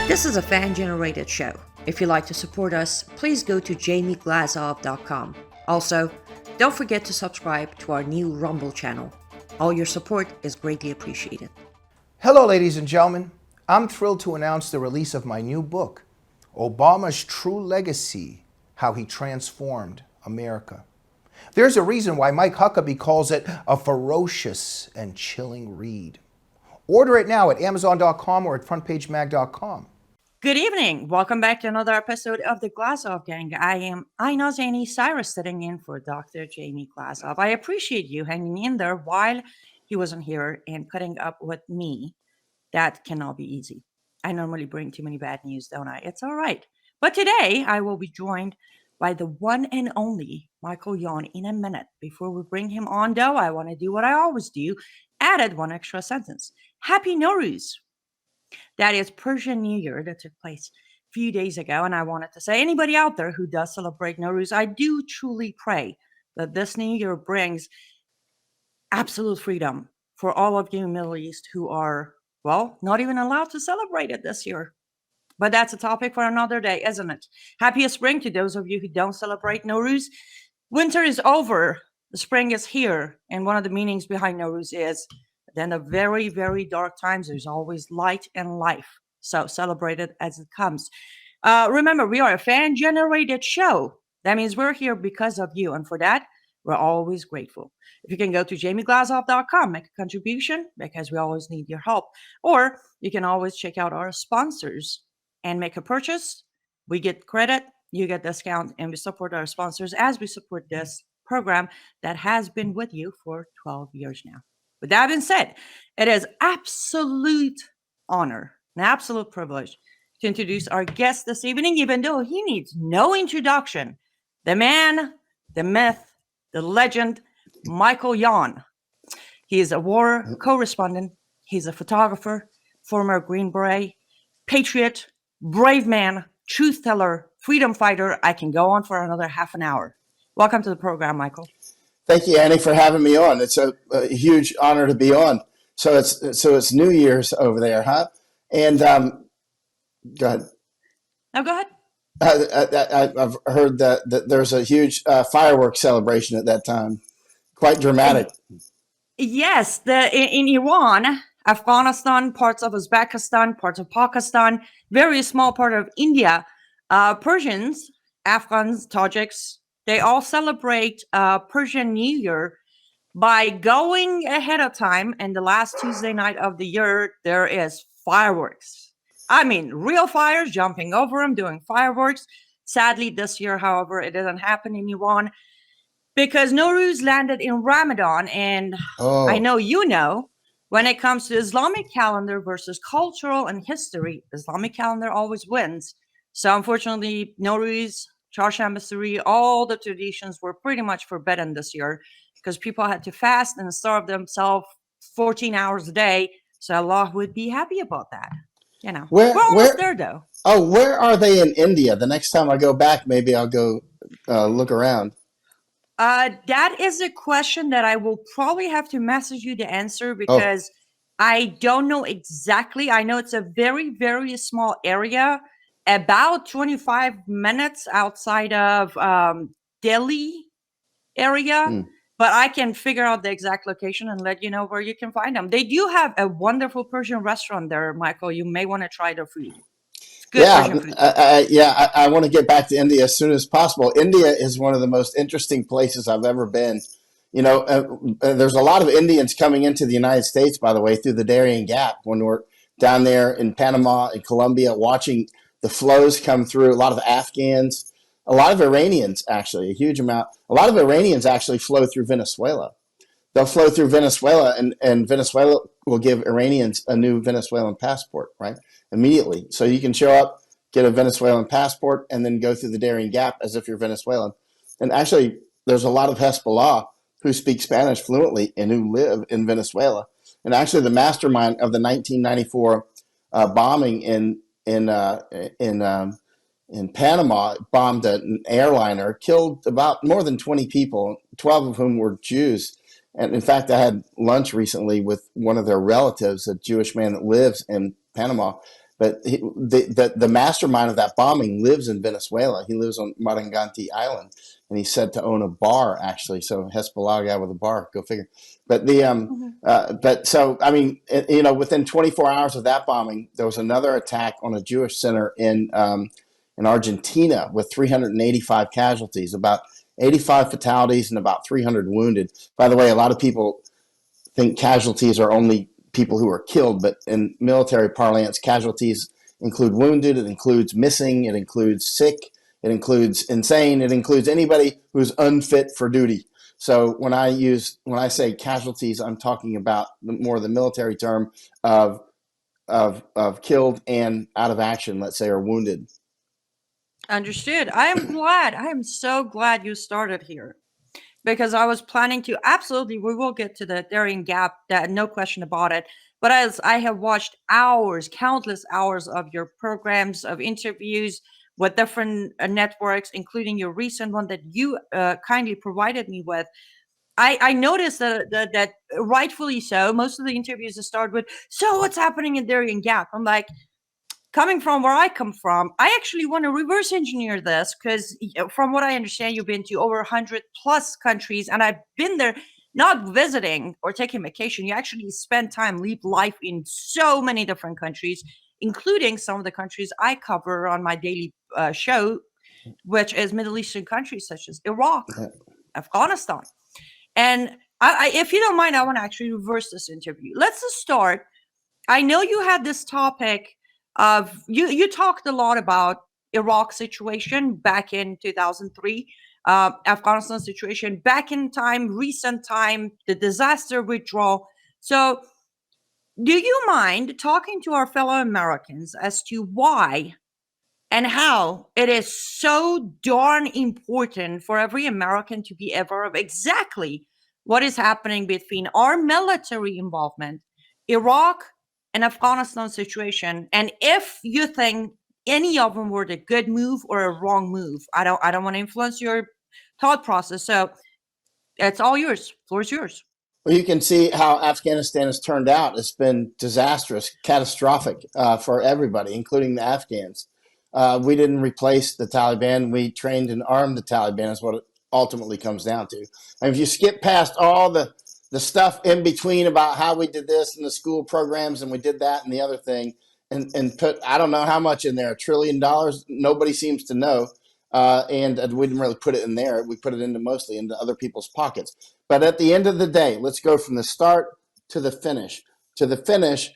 This is a fan-generated show. If you'd like to support us, please go to jamieglazov.com. Also, don't forget to subscribe to our new Rumble channel. All your support is greatly appreciated. Hello, ladies and gentlemen. I'm thrilled to announce the release of my new book, Obama's True Legacy, How He Transformed America. There's a reason why Mike Huckabee calls it a ferocious and chilling read. Order it now at Amazon.com or at FrontPageMag.com. Good evening. Welcome back to another episode of the Glazov Gang. I am Anni Cyrus sitting in for Dr. Jamie Glazov. I appreciate you hanging in there while he wasn't here and putting up with me. That cannot be easy. I normally bring too many bad news, don't I? It's all right. But today I will be joined by the one and only Michael Yon in a minute. Before we bring him on, though, I want to do what I always do, added one extra sentence. Happy Nowruz. That is Persian New Year that took place a few days ago. And I wanted to say, anybody out there who does celebrate Nowruz, I do truly pray that this New Year brings absolute freedom for all of you in the Middle East who are, well, not even allowed to celebrate it this year. But that's a topic for another day, isn't it? Happiest spring to those of you who don't celebrate Nowruz. Winter is over. The spring is here. And one of the meanings behind Nowruz is then the very, very dark times, there's always light and life. So celebrate it as it comes. Remember, we are a fan-generated show. That means we're here because of you. And for that, we're always grateful. If you can go to jamieglazov.com, make a contribution, because we always need your help. Or you can always check out our sponsors and make a purchase. We get credit, you get discount, and we support our sponsors as we support this program that has been with you for 12 years now. With that being said, it is absolute honor, an absolute privilege to introduce our guest this evening, even though he needs no introduction. The man, the myth, the legend, Michael Yon. He is a war correspondent. He's a photographer, former Green Beret, patriot, brave man, truth teller, freedom fighter. I can go on for another half an hour. Welcome to the program, Michael. Thank you, Annie, for having me on. It's a huge honor to be on. So it's New Year's over there, huh? And go ahead. No, go ahead. I've heard that there's a huge fireworks celebration at that time. Quite dramatic. Yes, in Iran, Afghanistan, parts of Uzbekistan, parts of Pakistan, very small part of India, Persians, Afghans, Tajiks, they all celebrate Persian New Year by going ahead of time. And the last Tuesday night of the year, there is fireworks. I mean, real fires, jumping over them, doing fireworks. Sadly, this year, however, it didn't happen in Iran because Nowruz landed in Ramadan. And I know you know, when it comes to Islamic calendar versus cultural and history, Islamic calendar always wins. So unfortunately, Nowruz, Charshamba Suri, all the traditions were pretty much forbidden this year because people had to fast and starve themselves 14 hours a day. So Allah would be happy about that. You know, we're almost there though. Oh, where are they in India? The next time I go back, maybe I'll go look around. That is a question that I will probably have to message you to answer because I don't know exactly. I know it's a very, very small area, about 25 minutes outside of Delhi area, but I can figure out the exact location and let you know where you can find them. They do have a wonderful Persian restaurant there, Michael. You may want to try their food. It's good Persian food. I want to get back to India as soon as possible. India is one of the most interesting places I've ever been. You know, there's a lot of Indians coming into the United States, by the way, through the Darién Gap when we're down there in Panama and Colombia watching the flows come through. A lot of Afghans, a lot of Iranians, actually, a huge amount. A lot of Iranians actually flow through Venezuela. They'll flow through Venezuela, and Venezuela will give Iranians a new Venezuelan passport, right, immediately. So you can show up, get a Venezuelan passport, and then go through the Darién Gap as if you're Venezuelan. And actually, there's a lot of Hezbollah who speak Spanish fluently and who live in Venezuela. And actually, the mastermind of the 1994 bombing in Panama bombed an airliner, killed about more than 20 people, 12 of whom were Jews. And in fact, I had lunch recently with one of their relatives, a Jewish man that lives in Panama. But the mastermind of that bombing lives in Venezuela. He lives on Maranganti Island, and he's said to own a bar, actually. So Hezbollah guy with a bar, go figure. But I mean, within 24 hours of that bombing, there was another attack on a Jewish center in Argentina with 385 casualties, about 85 fatalities and about 300 wounded. By the way, a lot of people think casualties are only people who are killed, but in military parlance, casualties include wounded, it includes missing, it includes sick, it includes insane, it includes anybody who's unfit for duty. So when I say casualties, I'm talking about more the military term of killed and out of action, let's say, or wounded. Understood. I am so glad you started here, because I was planning to, absolutely, we will get to the Darién Gap, that no question about it. But as I have watched countless hours of your programs, of interviews with different networks, including your recent one that you kindly provided me with, I noticed that rightfully so, most of the interviews start with, so what's happening in Darién Gap? I'm like, coming from where I come from, I actually want to reverse engineer this, because from what I understand, you've been to over 100 plus countries, and I've been there not visiting or taking vacation. You actually spend time, live life in so many different countries, including some of the countries I cover on my daily show, which is Middle Eastern countries such as Iraq, Afghanistan. And if you don't mind, I want to actually reverse this interview. Let's just start. I know you had this topic of, you talked a lot about Iraq situation back in 2003, Afghanistan situation back in time, recent time, the disaster withdrawal. So do you mind talking to our fellow Americans as to why and how it is so darn important for every American to be aware of exactly what is happening between our military involvement, Iraq, and Afghanistan situation, and if you think any of them were the good move or a wrong move? I don't want to influence your thought process, so it's all yours. Floor is yours. Well, you can see how Afghanistan has turned out. It's been disastrous, catastrophic for everybody, including the Afghans. We didn't replace the Taliban. We trained and armed the Taliban, is what it ultimately comes down to. And if you skip past all the stuff in between about how we did this and the school programs and we did that and the other thing, and put, I don't know how much in there, $1 trillion, nobody seems to know. And we didn't really put it in there. We put it mostly into other people's pockets. But at the end of the day, let's go from the start to the finish. To the finish,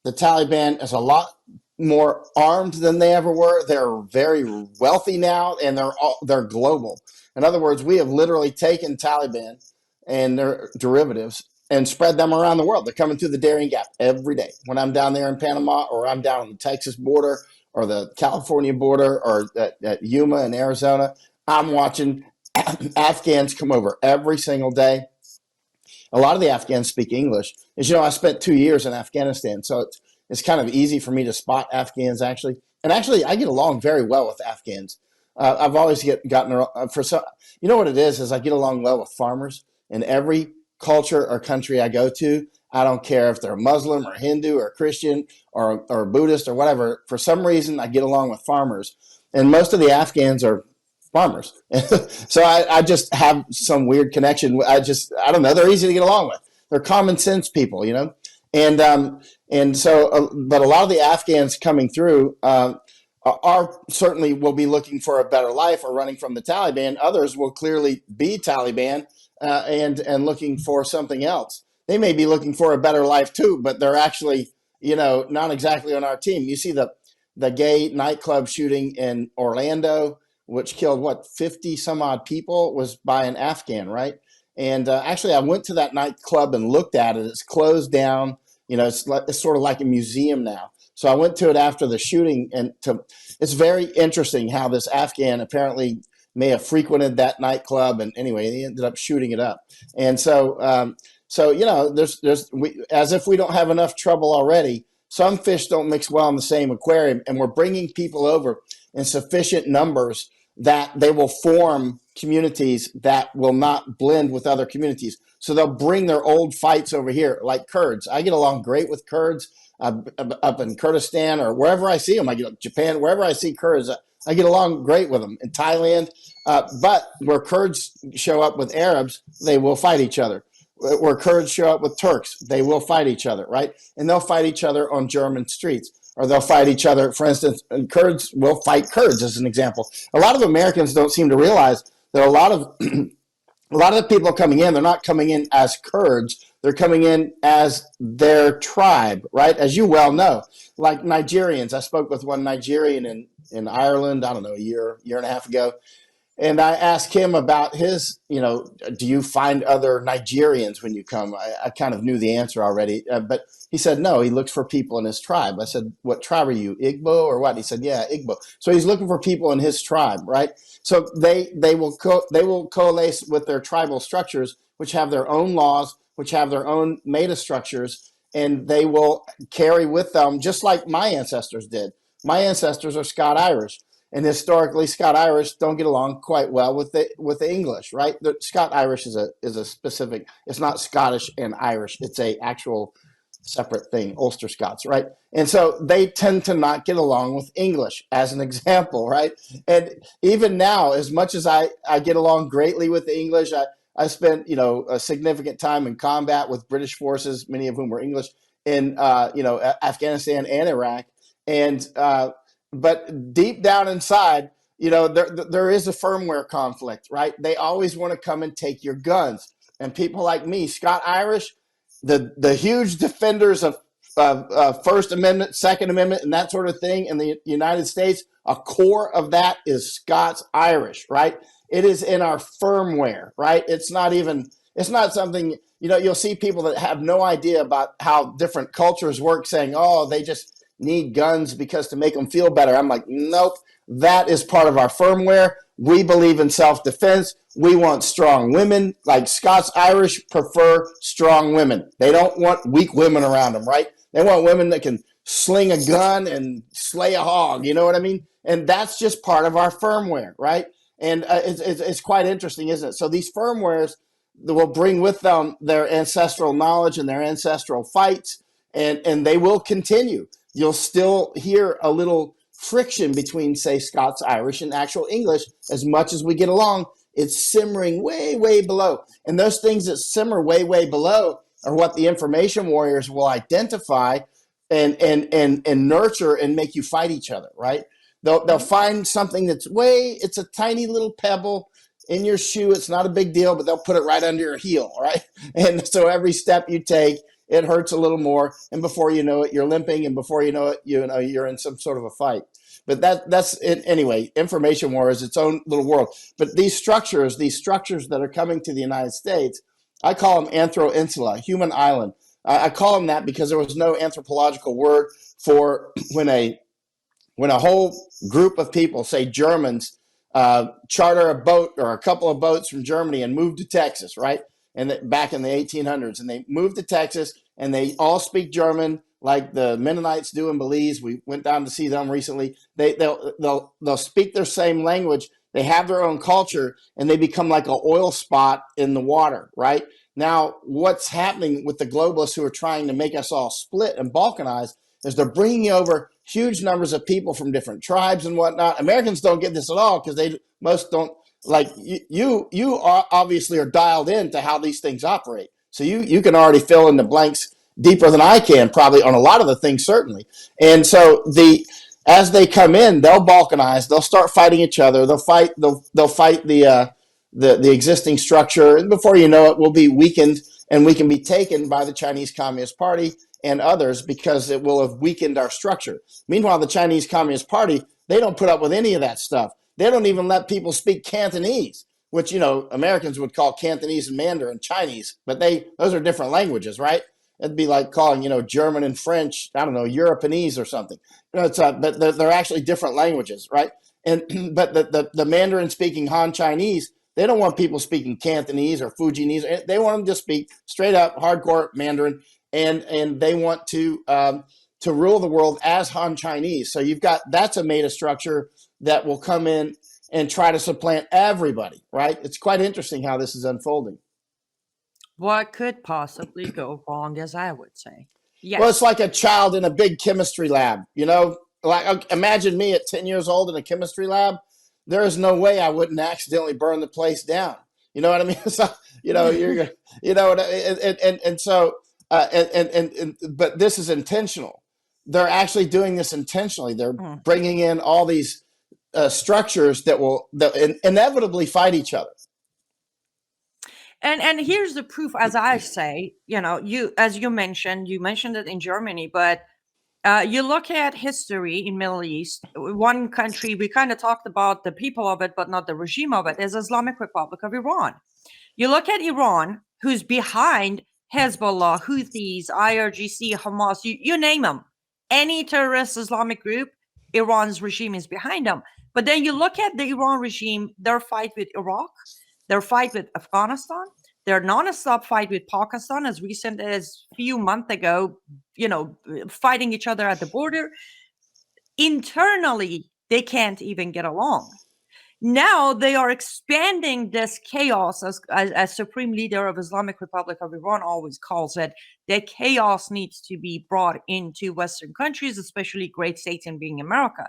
the Taliban is a lot more armed than they ever were. They're very wealthy now, and they're global. In other words, we have literally taken Taliban and their derivatives and spread them around the world. They're coming through the Darién Gap every day. When I'm down there in Panama, or I'm down on the Texas border, or the California border, or at Yuma in Arizona, I'm watching Afghans come over every single day. A lot of the Afghans speak English. As you know, I spent 2 years in Afghanistan, so it's kind of easy for me to spot Afghans, actually. And actually, I get along very well with Afghans. I've always gotten for some. You know what it is I get along well with farmers. In every culture or country I go to, I don't care if they're Muslim or Hindu or Christian or Buddhist or whatever. For some reason, I get along with farmers. And most of the Afghans are farmers. So I just have some weird connection. I don't know. They're easy to get along with. They're common sense people, you know? And so, but a lot of the Afghans coming through are certainly will be looking for a better life or running from the Taliban. Others will clearly be Taliban and looking for something else. They may be looking for a better life too, but they're actually, not exactly on our team. You see the gay nightclub shooting in Orlando, which killed 50 some odd people, was by an Afghan, right? And actually, I went to that nightclub and looked at it. It's closed down. It's sort of like a museum now. So I went to it after the shooting, and it's very interesting how this Afghan apparently may have frequented that nightclub, and anyway, he ended up shooting it up. And so, as if we don't have enough trouble already. Some fish don't mix well in the same aquarium, and we're bringing people over in sufficient numbers that they will form communities that will not blend with other communities. So they'll bring their old fights over here, like Kurds. I get along great with Kurds. up in Kurdistan or wherever I see them. I get Japan, wherever I see Kurds, I get along great with them. In Thailand, but where Kurds show up with Arabs, they will fight each other. Where Kurds show up with Turks, they will fight each other, right? And they'll fight each other on German streets, or they'll fight each other. For instance, and Kurds will fight Kurds, as an example. A lot of Americans don't seem to realize that a lot of the people coming in, they're not coming in as Kurds. They're coming in as their tribe, right? As you well know, like Nigerians. I spoke with one Nigerian in Ireland, I don't know, a year and a half ago. And I asked him about his, do you find other Nigerians when you come? I kind of knew the answer already, but he said, no, he looks for people in his tribe. I said, what tribe are you, Igbo or what? He said, yeah, Igbo. So he's looking for people in his tribe, right? So they will coalesce with their tribal structures, which have their own laws, which have their own meta structures, and they will carry with them, just like my ancestors did. My ancestors are Scot-Irish. And historically, Scot-Irish don't get along quite well with the English, right? The Scot-Irish is a specific. It's not Scottish and Irish. It's a actual separate thing. Ulster Scots, right? And so they tend to not get along with English, as an example, right? And even now, as much as I get along greatly with the English, I spent a significant time in combat with British forces, many of whom were English, in Afghanistan and Iraq, and but deep down inside, there is a firmware conflict, right? They always want to come and take your guns. And people like me, Scot-Irish, the huge defenders of First Amendment, Second Amendment, and that sort of thing in the United States, a core of that is Scots-Irish, right? It is in our firmware, right? It's not something, you'll see people that have no idea about how different cultures work saying, oh, they just need guns because to make them feel better. I'm like, nope, that is part of our firmware. We believe in self-defense. We want strong women. Like Scots-Irish prefer strong women. They don't want weak women around them, right? They want women that can sling a gun and slay a hog. You know what I mean? And that's just part of our firmware, right? And it's quite interesting, isn't it? So these firmwares will bring with them their ancestral knowledge and their ancestral fights, and they will continue. You'll still hear a little friction between, say, Scots-Irish and actual English. As much as we get along, it's simmering way, way below. And those things that simmer way, way below are what the information warriors will identify and nurture and make you fight each other, right? They'll find something it's a tiny little pebble in your shoe. It's not a big deal, but they'll put it right under your heel, right? And so every step you take, it hurts a little more, and before you know it, you're limping, and before you know it, you're in some sort of a fight. But that's it anyway. Information war is its own little world. But these structures that are coming to the United States, I call them anthro-insula, human island. I call them that because there was no anthropological word for when a whole group of people, say Germans, charter a boat or a couple of boats from Germany and move to Texas, right? And back in the 1800s, and they moved to Texas, and they all speak German like the Mennonites do in Belize. We went down to see them recently. They'll speak their same language. They have their own culture, and they become like an oil spot in the water, right? Now, what's happening with the globalists who are trying to make us all split and balkanize is they're bringing over huge numbers of people from different tribes and whatnot. Americans don't get this at all because most don't. Like you obviously are dialed into how these things operate. So you can already fill in the blanks deeper than I can, probably on a lot of the things, certainly. And so as they come in, they'll balkanize. They'll start fighting each other. They'll fight the existing structure, and before you know it, we'll be weakened, and we can be taken by the Chinese Communist Party and others because it will have weakened our structure. Meanwhile, the Chinese Communist Party, they don't put up with any of that stuff. They don't even let people speak Cantonese, which, Americans would call Cantonese and Mandarin Chinese, but those are different languages, right? It'd be like calling, German and French, I don't know, Europeanese or something. But they're actually different languages, right? And but the Mandarin speaking Han Chinese, they don't want people speaking Cantonese or Fujianese. They want them to speak straight up hardcore Mandarin, and they want to rule the world as Han Chinese. So that's a meta structure that will come in and try to supplant everybody, right? It's quite interesting how this is unfolding. What could possibly go wrong, as I would say? Well, it's Yes. like a child in a big chemistry lab, like imagine me at 10 years old in a chemistry lab. There is no way I wouldn't accidentally burn the place down. You know what I mean? So, you're going to, and so, but this is intentional. They're actually doing this intentionally. They're Mm. bringing in all these structures that inevitably fight each other. And here's the proof, as I say, as you mentioned it in Germany, but you look at history in Middle East. One country we kind of talked about the people of it, but not the regime of it, is Islamic Republic of Iran. You look at Iran, who's behind Hezbollah, Houthis, IRGC, Hamas, you name them. Any terrorist Islamic group, Iran's regime is behind them. But then you look at the Iran regime, their fight with Iraq, their fight with Afghanistan, their non-stop fight with Pakistan, as recent as a few months ago, fighting each other at the border. Internally, they can't even get along. Now they are expanding this chaos, as Supreme Leader of Islamic Republic of Iran always calls it. The chaos needs to be brought into Western countries, especially great states, and being America.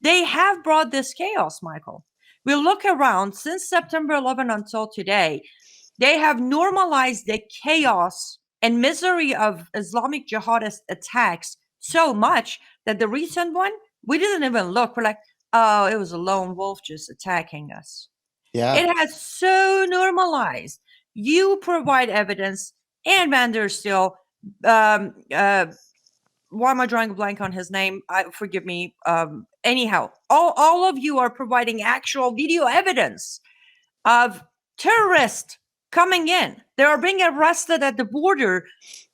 They have brought this chaos, Michael. We look around since September 11 until today, they have normalized the chaos and misery of Islamic jihadist attacks so much that the recent one, we didn't even look. We're like, oh, it was a lone wolf just attacking us. Yeah. It has so normalized. You provide evidence, and Van der Stil, why am I drawing a blank on his name? Forgive me. Anyhow, all of you are providing actual video evidence of terrorists coming in. They are being arrested at the border,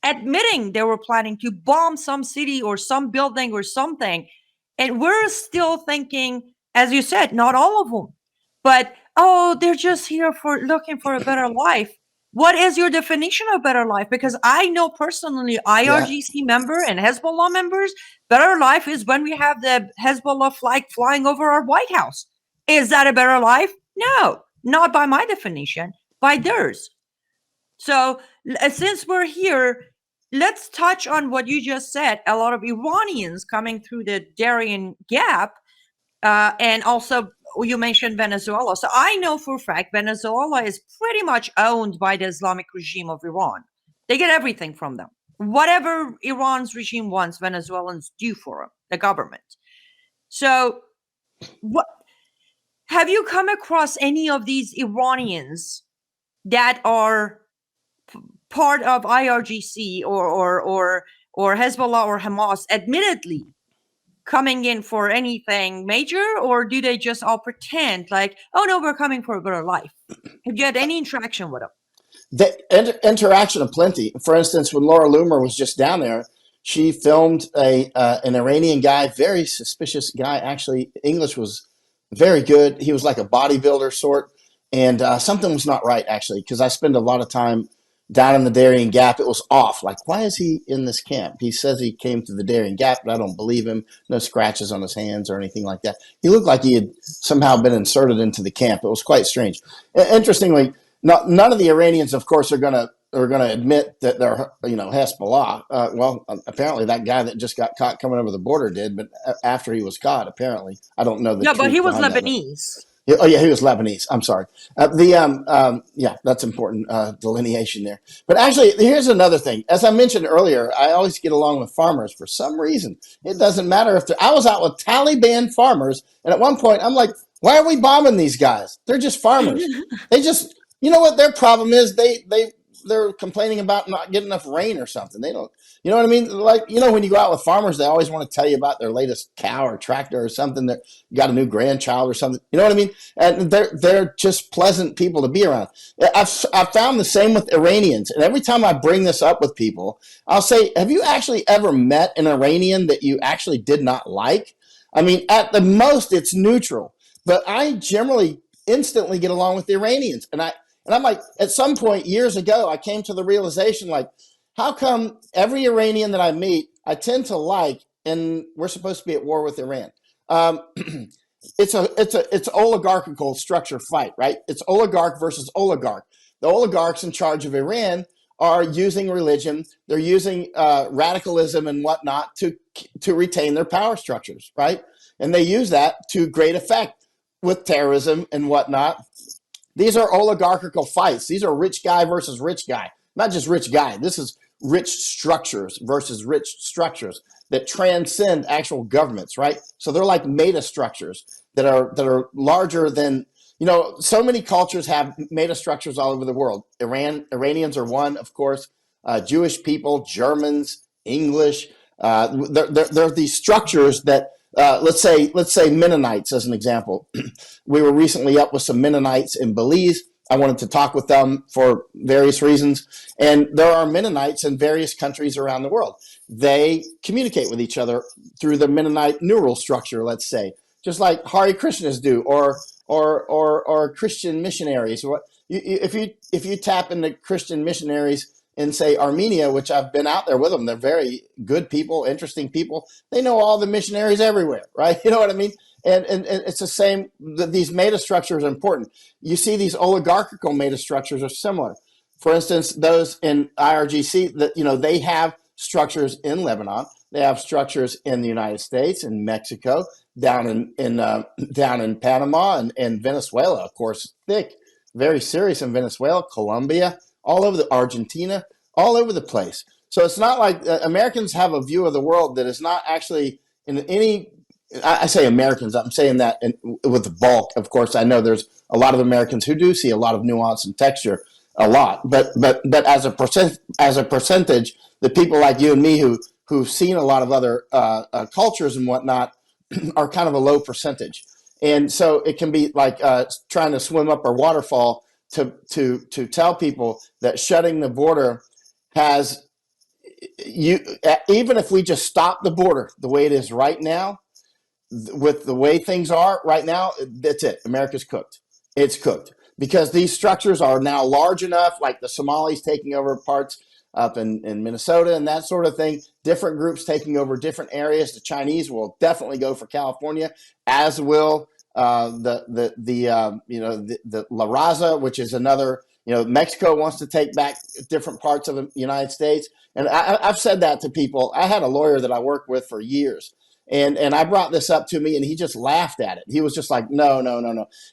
admitting they were planning to bomb some city or some building or something. And we're still thinking, as you said, not all of them, but, oh, they're just here for looking for a better life. What is your definition of better life? Because I know personally IRGC member and Hezbollah members, better life is when we have the Hezbollah flag flying over our White House. Is that a better life? No, not by my definition, by theirs. So since we're here, let's touch on what you just said. A lot of Iranians coming through the Darién Gap, and also you mentioned Venezuela. So I know for a fact Venezuela is pretty much owned by the Islamic regime of Iran. They get everything from them. Whatever Iran's regime wants, Venezuelans do for them, the government. So what have you come across any of these Iranians that are part of IRGC or Hezbollah or Hamas, admittedly coming in for anything major, or do they just all pretend like, oh no, we're coming for a better life? Have you had any interaction with them? The interaction of plenty. For instance, when Laura Loomer was just down there, she filmed an Iranian guy, very suspicious guy. Actually, English was very good. He was like a bodybuilder sort, and something was not right actually, because I spend a lot of time down in the Darién Gap. It was off. Like, why is he in this camp? He says he came to the Darién Gap, but I don't believe him. No scratches on his hands or anything like that. He looked like he had somehow been inserted into the camp. It was quite strange. Interestingly, none of the Iranians, of course, are going to admit that they're Hezbollah. Well, apparently that guy that just got caught coming over the border did, but after he was caught, apparently, I don't know the Yeah, but truth he was behind that, but- Lebanese. Oh yeah, he was Lebanese. I'm sorry. Yeah, that's important delineation there. But actually, here's another thing. As I mentioned earlier, I always get along with farmers for some reason. It doesn't matter if I was out with Taliban farmers, and at one point I'm like, why are we bombing these guys? They're just farmers. They just, you know what their problem is? They're complaining about not getting enough rain or something. They don't, you know what I mean? Like, when you go out with farmers, they always want to tell you about their latest cow or tractor or something, that got a new grandchild or something. You know what I mean? And they're just pleasant people to be around. I've found the same with Iranians. And every time I bring this up with people, I'll say, have you actually ever met an Iranian that you actually did not like? I mean, at the most, it's neutral. But I generally instantly get along with the Iranians. And I'm like, at some point years ago, I came to the realization, like, how come every Iranian that I meet, I tend to like, and we're supposed to be at war with Iran? It's oligarchical structure fight, right? It's oligarch versus oligarch. The oligarchs in charge of Iran are using religion, they're using radicalism and whatnot to retain their power structures, right? And they use that to great effect with terrorism and whatnot. These are oligarchical fights. These are rich guy versus rich guy, not just rich guy. This is rich structures versus rich structures that transcend actual governments, right? So they're like meta structures that are larger than, you know, so many cultures have meta structures all over the world. Iranians are one, of course, Jewish people, Germans, English. There are these structures that, let's say Mennonites as an example. We were recently up with some Mennonites in Belize. I wanted to talk with them for various reasons. And there are Mennonites in various countries around the world. They communicate with each other through the Mennonite neural structure, let's say, just like Hare Krishnas do, or Christian missionaries. If you tap into Christian missionaries in, say, Armenia, which I've been out there with them, they're very good people, interesting people. They know all the missionaries everywhere, right? You know what I mean? And it's the same. These meta structures are important. You see, these oligarchical meta structures are similar. For instance, those in IRGC, that, you know, they have structures in Lebanon. They have structures in the United States, in Mexico, down in Panama and Venezuela, of course, thick, very serious in Venezuela, Colombia, all over the Argentina, all over the place. So it's not like Americans have a view of the world that is not actually in any. I say Americans. I'm saying that with the bulk. Of course, I know there's a lot of Americans who do see a lot of nuance and texture, a lot. But as a percentage, the people like you and me who've seen a lot of other cultures and whatnot are kind of a low percentage. And so it can be like trying to swim up a waterfall to tell people that shutting the border has you. Even if we just stop the border the way it is right now, with the way things are right now, that's it. America's cooked. It's cooked because these structures are now large enough, like the Somalis taking over parts up in Minnesota and that sort of thing. Different groups taking over different areas. The Chinese will definitely go for California, as will the La Raza, which is another. You know, Mexico wants to take back different parts of the United States. And I've said that to people. I had a lawyer that I worked with for years. And I brought this up to me, and he just laughed at it. He was just like, no.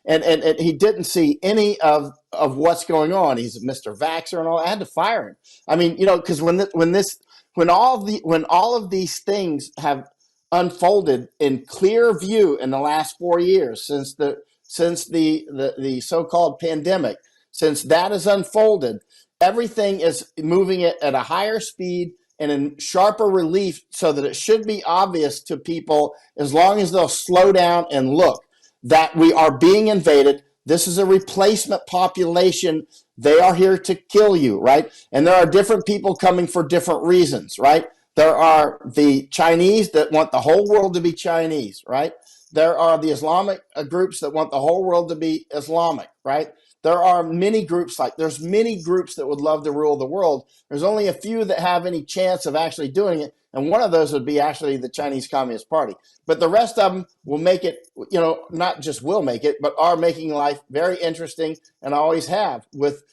And he didn't see any of what's going on. He's Mr. Vaxxer and all. I had to fire him. I mean, you know, because when all of these things have unfolded in clear view in the last 4 years since the so-called pandemic, since that has unfolded, everything is moving it at a higher speed and in sharper relief so that it should be obvious to people, as long as they'll slow down and look, that we are being invaded. This is a replacement population. They are here to kill you, right? And there are different people coming for different reasons, right? There are the Chinese that want the whole world to be Chinese, right? There are the Islamic groups that want the whole world to be Islamic, right? There are many groups there's many groups that would love to rule the world. There's only a few that have any chance of actually doing it. And one of those would be actually the Chinese Communist Party. But the rest of them will make it, you know, not just will make it, but are making life very interesting and always have with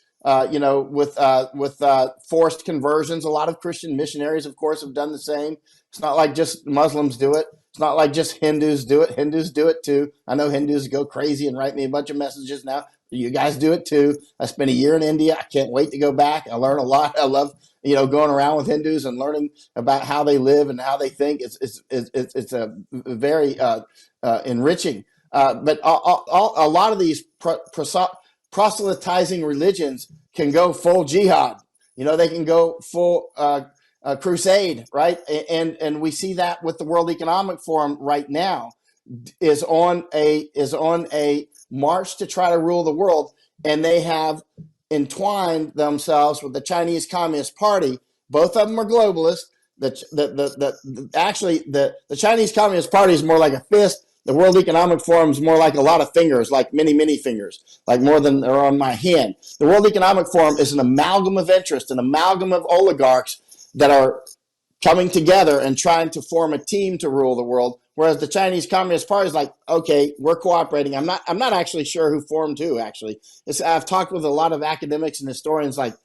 forced conversions. A lot of Christian missionaries, of course, have done the same. It's not like just Muslims do it. It's not like just Hindus do it. Hindus do it too. I know Hindus go crazy and write me a bunch of messages now. You guys do it too. I spent a year in India. I can't wait to go back. I learn a lot. I love, you know, going around with Hindus and learning about how they live and how they think. It's a very enriching. But a lot of these proselytizing religions can go full jihad. You know, they can go full crusade, right? And we see that with the World Economic Forum right now is on a march to try to rule the world, and they have entwined themselves with the Chinese Communist Party. Both of them are globalists. Actually, the Chinese Communist Party is more like a fist. The World Economic Forum is more like a lot of fingers, like many fingers, like more than are on my hand. The World Economic Forum is an amalgam of interest, an amalgam of oligarchs that are coming together and trying to form a team to rule the world. Whereas the Chinese Communist Party is like, okay, we're cooperating. I'm not actually sure who formed who. Actually, I've talked with a lot of academics and historians. Like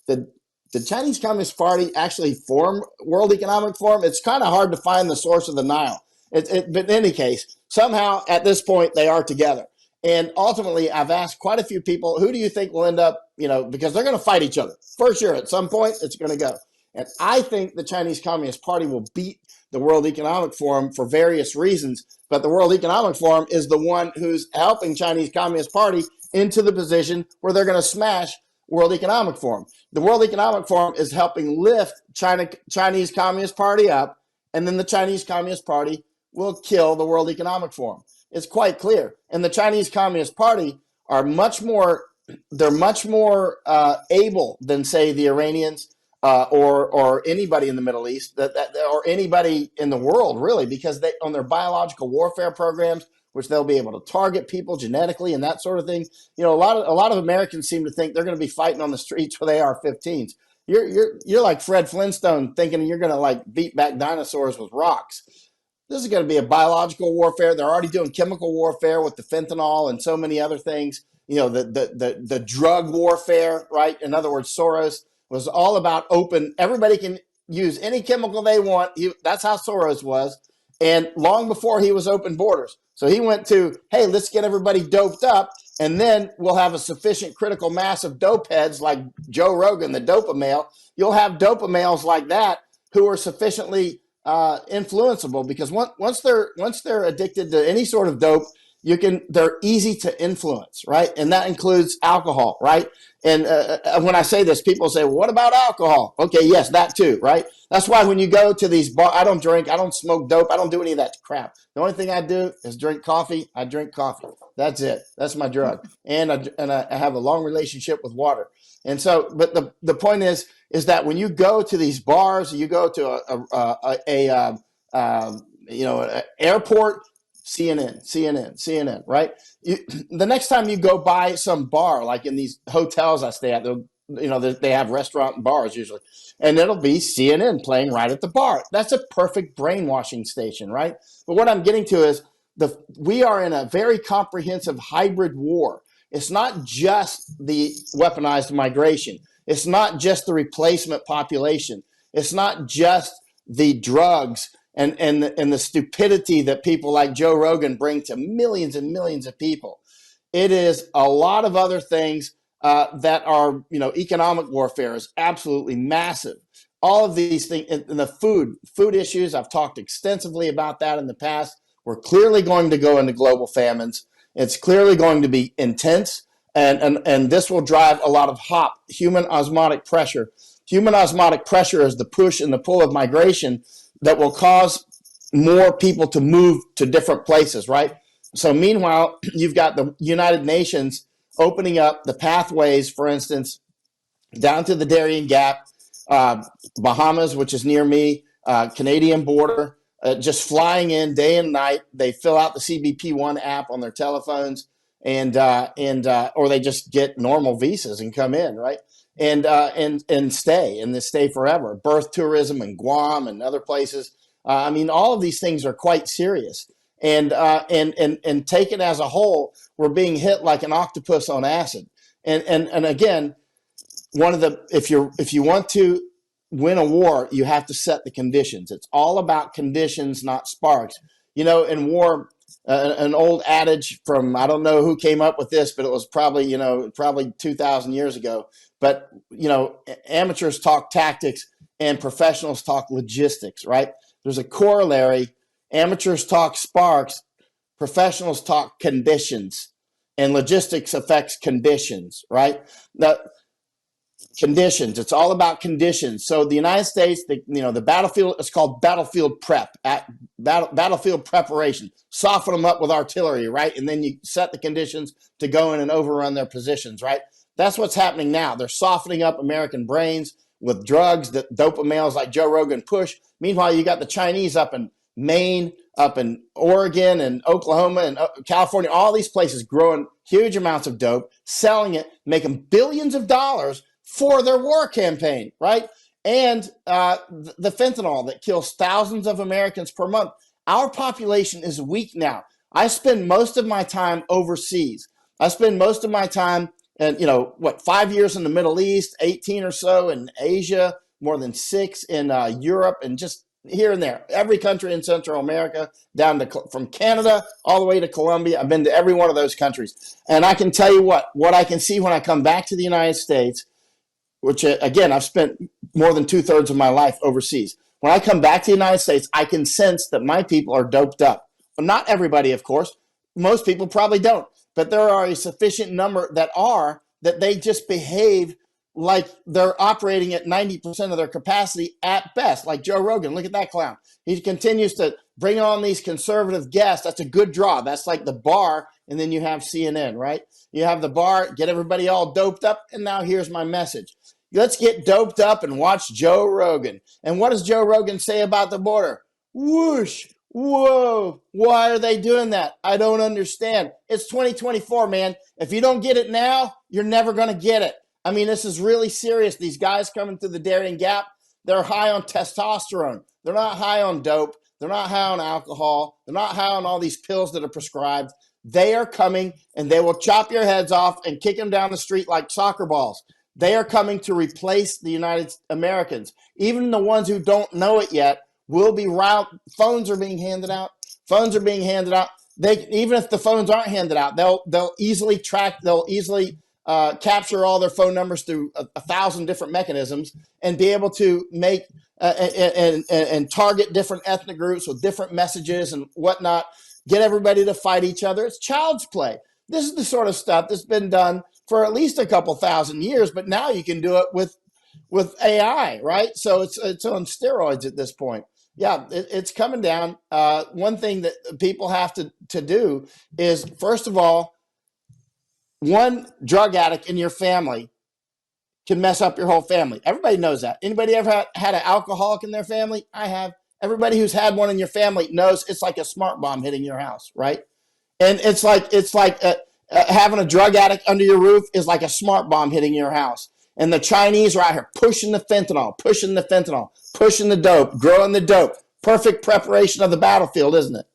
the did Chinese Communist Party actually form World Economic Forum? It's kind of hard to find the source of the Nile. But in any case, somehow at this point they are together. And ultimately, I've asked quite a few people, who do you think will end up, because they're going to fight each other for sure. At some point, it's going to go. And I think the Chinese Communist Party will beat the World Economic Forum for various reasons. But the World Economic Forum is the one who's helping Chinese Communist Party into the position where they're going to smash World Economic Forum. The World Economic Forum is helping lift Chinese Communist Party up, and then the Chinese Communist Party will kill the World Economic Forum. It's quite clear. And the Chinese Communist Party are much more able than, say, the Iranians or anybody in the Middle East or anybody in the world, really, because they, on their biological warfare programs, which they'll be able to target people genetically and that sort of thing. A lot of Americans seem to think they're going to be fighting on the streets with AR-15s. You're like Fred Flintstone thinking you're going to like beat back dinosaurs with rocks. This is going to be a biological warfare. They're already doing chemical warfare with the fentanyl and so many other things. The drug warfare, right? In other words, Soros was all about open. Everybody can use any chemical they want. That's how Soros was. And long before he was open borders. So he went to, hey, let's get everybody doped up, and then we'll have a sufficient critical mass of dope heads like Joe Rogan, the dopamale. You'll have dopamales like that who are sufficiently influenceable, because once they're addicted to any sort of dope, they're easy to influence, right? And that includes alcohol, right? And when I say this, people say, well, what about alcohol? Okay, yes, that too, right? That's why when you go to these bars, I don't drink, I don't smoke dope, I don't do any of that crap. The only thing I do is drink coffee. I drink coffee. That's it. That's my drug. And I have a long relationship with water. And so, but the point is that when you go to these bars, you go to an airport, CNN, right? The next time you go by some bar, like in these hotels I stay at, they have restaurant and bars usually, and it'll be CNN playing right at the bar. That's a perfect brainwashing station, right? But what I'm getting to is we are in a very comprehensive hybrid war. It's not just the weaponized migration. It's not just the replacement population. It's not just the drugs and the stupidity that people like Joe Rogan bring to millions and millions of people. It is a lot of other things that are, economic warfare is absolutely massive. All of these things, and the food issues, I've talked extensively about that in the past. We're clearly going to go into global famines. It's clearly going to be intense, and this will drive a lot of human osmotic pressure. Human osmotic pressure is the push and the pull of migration that will cause more people to move to different places, right? So meanwhile, you've got the United Nations opening up the pathways, for instance, down to the Darién Gap, Bahamas, which is near me, Canadian border, just flying in day and night. They fill out the CBP1 app on their telephones, or they just get normal visas and come in, right? And stay forever. Birth tourism in Guam and other places. All of these things are quite serious. And taken as a whole, we're being hit like an octopus on acid. And again, if you want to win a war, you have to set the conditions. It's all about conditions, not sparks. In war, an old adage from, I don't know who came up with this, but it was probably 2,000 years ago. But, amateurs talk tactics and professionals talk logistics, right? There's a corollary. Amateurs talk sparks, professionals talk conditions, and logistics affects conditions, right? Now, conditions, it's all about conditions. So the United States, the battlefield, it's called battlefield prep, battlefield preparation. Soften them up with artillery, right? And then you set the conditions to go in and overrun their positions, right? That's what's happening now. They're softening up American brains with drugs that dopamales like Joe Rogan push. Meanwhile, you got the Chinese up in Maine, up in Oregon and Oklahoma and California, all these places growing huge amounts of dope, selling it, making billions of dollars for their war campaign, right? And the fentanyl that kills thousands of Americans per month. Our population is weak now. I spend most of my time overseas. I spend most of my time And, 5 years in the Middle East, 18 or so in Asia, more than 6 in Europe, and just here and there. Every country in Central America, down to from Canada all the way to Colombia. I've been to every one of those countries. And I can tell you what I can see when I come back to the United States, which, again, I've spent more than 2/3 of my life overseas. When I come back to the United States, I can sense that my people are doped up. But not everybody, of course. Most people probably don't. But there are a sufficient number that they just behave like they're operating at 90% of their capacity at best, like Joe Rogan. Look at that clown. He continues to bring on these conservative guests. That's a good draw. That's like the bar, and then you have CNN, right? You have the bar, get everybody all doped up, and now here's my message. Let's get doped up and watch Joe Rogan. And what does Joe Rogan say about the border? Whoosh. Whoa, why are they doing that? I don't understand. It's 2024, man. If you don't get it now, you're never going to get it. I mean, this is really serious. These guys coming through the Darién Gap, they're high on testosterone. They're not high on dope. They're not high on alcohol. They're not high on all these pills that are prescribed. They are coming, and they will chop your heads off and kick them down the street like soccer balls. They are coming to replace the United Americans. Even the ones who don't know it yet will be phones are being handed out. Phones are being handed out. Even if the phones aren't handed out, they'll easily capture all their phone numbers through 1,000 different mechanisms and be able to make and target different ethnic groups with different messages and whatnot. Get everybody to fight each other. It's child's play. This is the sort of stuff that's been done for at least a couple thousand years, but now you can do it with AI, right? So it's on steroids at this point. Yeah, it's coming down. One thing that people have to do is, first of all, one drug addict in your family can mess up your whole family. Everybody knows that. Anybody ever had an alcoholic in their family? I have. Everybody who's had one in your family knows it's like a smart bomb hitting your house, right? And it's like having a drug addict under your roof is like a smart bomb hitting your house. And the Chinese are out here pushing the fentanyl, pushing the dope, growing the dope. Perfect preparation of the battlefield, isn't it?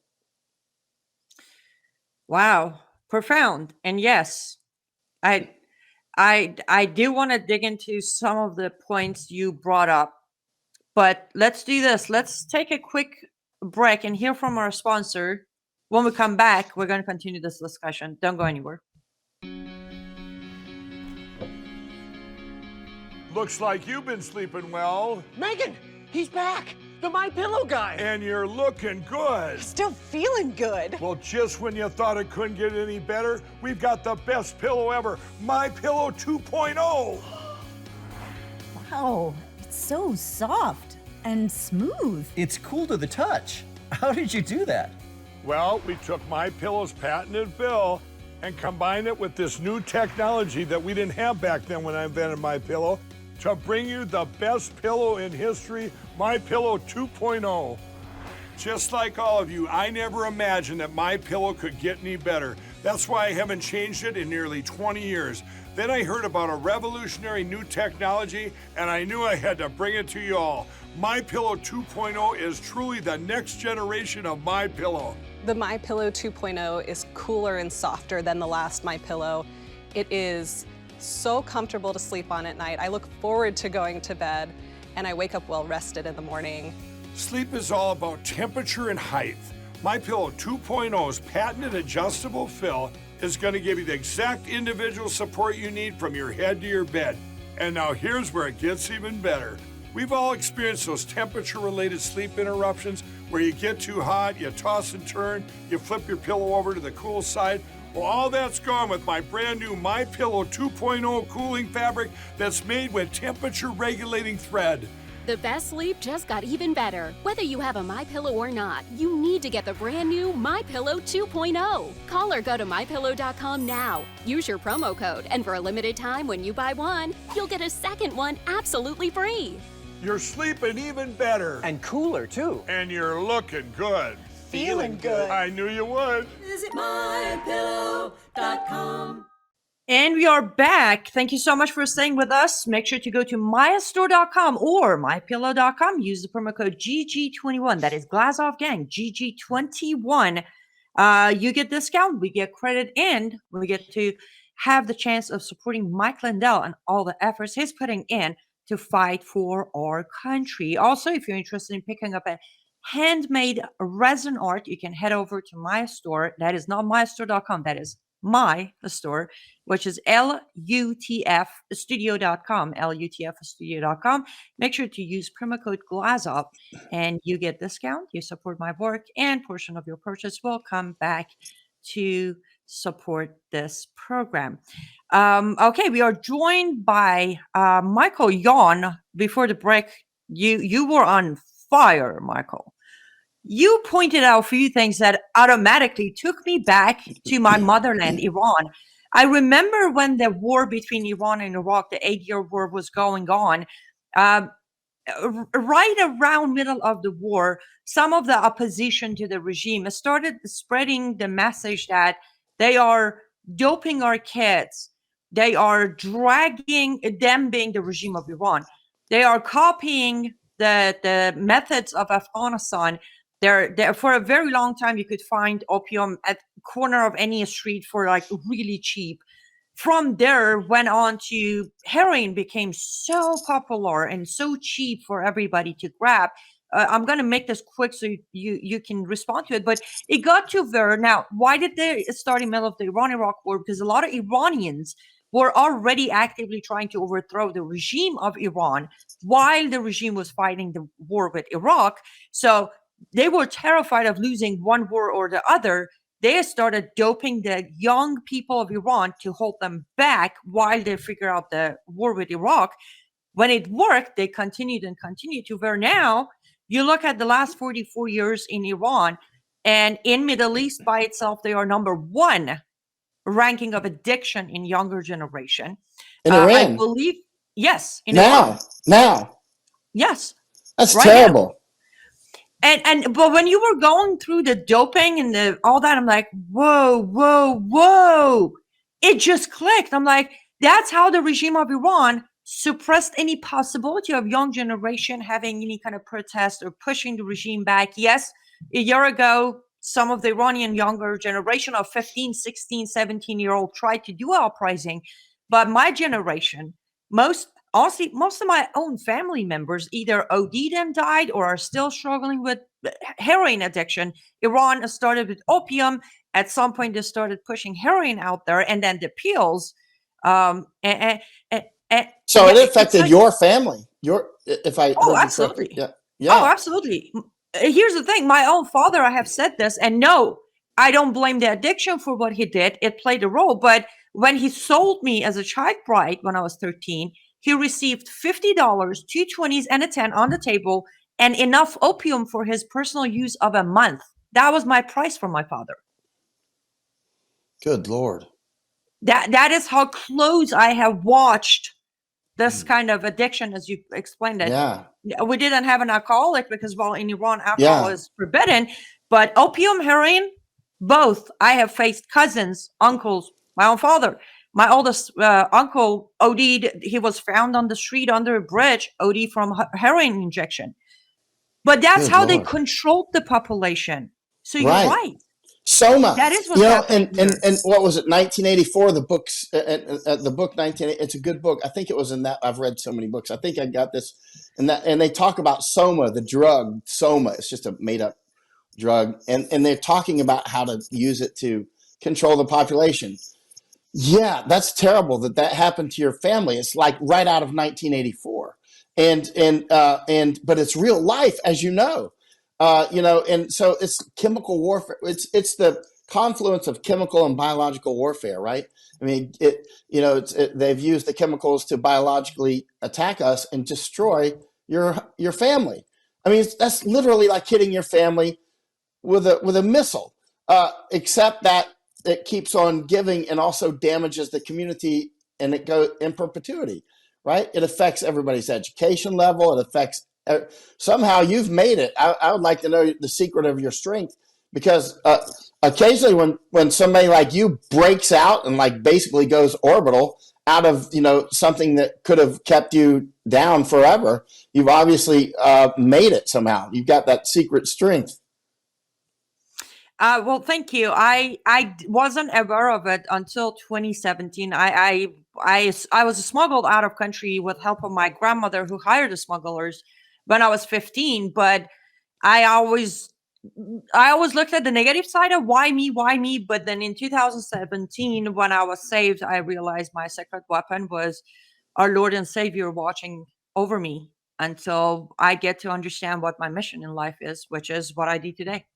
Wow, profound. And yes, I do want to dig into some of the points you brought up, but let's do this. Let's take a quick break and hear from our sponsor. When we come back, we're going to continue this discussion. Don't go anywhere. Looks like you've been sleeping well. Megan, he's back. The My Pillow guy. And you're looking good. Still feeling good. Well, just when you thought it couldn't get any better, we've got the best pillow ever, My Pillow 2.0. Wow, it's so soft and smooth. It's cool to the touch. How did you do that? Well, we took My Pillow's patented bill and combined it with this new technology that we didn't have back then when I invented My Pillow to bring you the best pillow in history, My Pillow 2.0. Just like all of you, I never imagined that My Pillow could get any better. That's why I haven't changed it in nearly 20 years. Then I heard about a revolutionary new technology, and I knew I had to bring it to you all. My Pillow 2.0 is truly the next generation of My Pillow. The My Pillow 2.0 is cooler and softer than the last My Pillow. It is so comfortable to sleep on at night. I look forward to going to bed, and I wake up well rested in the morning. Sleep is all about temperature and height. My Pillow 2.0's patented adjustable fill is going to give you the exact individual support you need from your head to your bed. And now here's where it gets even better. We've all experienced those temperature-related sleep interruptions where you get too hot, you toss and turn, you flip your pillow over to the cool side. Well, all that's gone with my brand new My Pillow 2.0 cooling fabric that's made with temperature-regulating thread. The best sleep just got even better. Whether you have a MyPillow or not, you need to get the brand new MyPillow 2.0. Call or go to MyPillow.com now. Use your promo code, and for a limited time when you buy one, you'll get a second one absolutely free. You're sleeping even better. And cooler, too. And you're looking good. Feeling good. I knew you would. Visit mypillow.com. And we are back. Thank you so much for staying with us. Make sure to go to myastore.com or mypillow.com. Use the promo code GG21. That is Glazov Gang, GG21. You get discount, we get credit, and we get to have the chance of supporting Mike Lindell and all the efforts he's putting in to fight for our country. Also, if you're interested in picking up a handmade resin art, you can head over to my store. That is not mystore.com. That is my store, which is lutfstudio.com, lutfstudio.com. Make sure to use promo code Glazov and you get discount. You support my work, and portion of your purchase will come back to support this program. Okay, we are joined by Michael Yon. Before the break, you were on fire, Michael. You pointed out a few things that automatically took me back to my motherland, Iran. I remember when the war between Iran and Iraq, the 8-year war, was going on. Right around middle of the war, some of the opposition to the regime started spreading the message that they are doping our kids. They are dragging them, being the regime of Iran. They are copying the methods of Afghanistan. There for a very long time, you could find opium at the corner of any street for like really cheap. From there, went on to heroin became so popular and so cheap for everybody to grab. I'm going to make this quick so you can respond to it. But it got to there. Now, why did they start in the middle of the Iran-Iraq war? Because a lot of Iranians were already actively trying to overthrow the regime of Iran while the regime was fighting the war with Iraq. So they were terrified of losing one war or the other. They started doping the young people of Iran to hold them back while they figure out the war with Iraq. When it worked, they continued and continued to where now you look at the last 44 years in Iran, and in Middle East by itself, they are number one ranking of addiction in younger generation. In Iran? I believe, yes. In Iran. Now. Yes. That's right terrible. Now. But when you were going through the doping and all that, I'm like, whoa. It just clicked. I'm like, that's how the regime of Iran suppressed any possibility of young generation having any kind of protest or pushing the regime back. Yes, a year ago, some of the Iranian younger generation of 15, 16, 17-year-old tried to do uprising. But my generation, most of my own family members either OD'd and died or are still struggling with heroin addiction. Iran started with opium. At some point, they started pushing heroin out there, and then the pills. So it affected your family. If I heard absolutely. You correctly. Yeah. Oh, absolutely. Here's the thing. My own father, I have said this, and no, I don't blame the addiction for what he did. It played a role. But when he sold me as a child bride when I was 13, he received $50, 2 20s, and a 10 on the table, and enough opium for his personal use of a month. That was my price for my father. Good Lord. That is how close I have watched this kind of addiction, as you explained it. Yeah. We didn't have an alcoholic because, well, in Iran, alcohol is forbidden. But opium, heroin, both. I have faced cousins, uncles, my own father. My oldest uncle OD'd. He was found on the street under a bridge, OD from heroin injection. But that's how they controlled the population. So you're right. Soma. That is what's happening. And what was it? 1984. The books. The book 19. It's a good book. I think it was in that. I've read so many books. I think I got this. And they talk about Soma, the drug. Soma. It's just a made up drug, and they're talking about how to use it to control the population. Yeah, that's terrible that happened to your family. It's like right out of 1984, but it's real life, as you know, and so it's chemical warfare. It's the confluence of chemical and biological warfare, right? I mean, they've used the chemicals to biologically attack us and destroy your family. I mean, that's literally like hitting your family with a missile, except that it keeps on giving and also damages the community, and it goes in perpetuity, right? It affects everybody's education level. It affects somehow you've made it. I would like to know the secret of your strength, because occasionally when somebody like you breaks out and like basically goes orbital out of something that could have kept you down forever, you've obviously made it somehow. You've got that secret strength. Well, thank you. I wasn't aware of it until 2017. I was smuggled out of country with help of my grandmother, who hired the smugglers when I was 15. But I always I always looked at the negative side of why me, why me. But then in 2017, when I was saved, I realized my secret weapon was our Lord and Savior watching over me until I get to understand what my mission in life is, which is what I do today.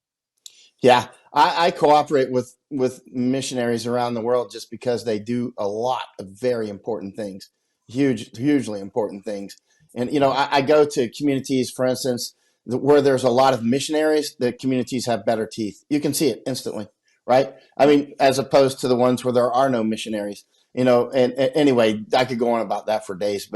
Yeah, I cooperate with missionaries around the world just because they do a lot of very important things, hugely important things. And I go to communities, for instance, where there's a lot of missionaries. The communities have better teeth. You can see it instantly, right? I mean, as opposed to the ones where there are no missionaries. And anyway, I could go on about that for days,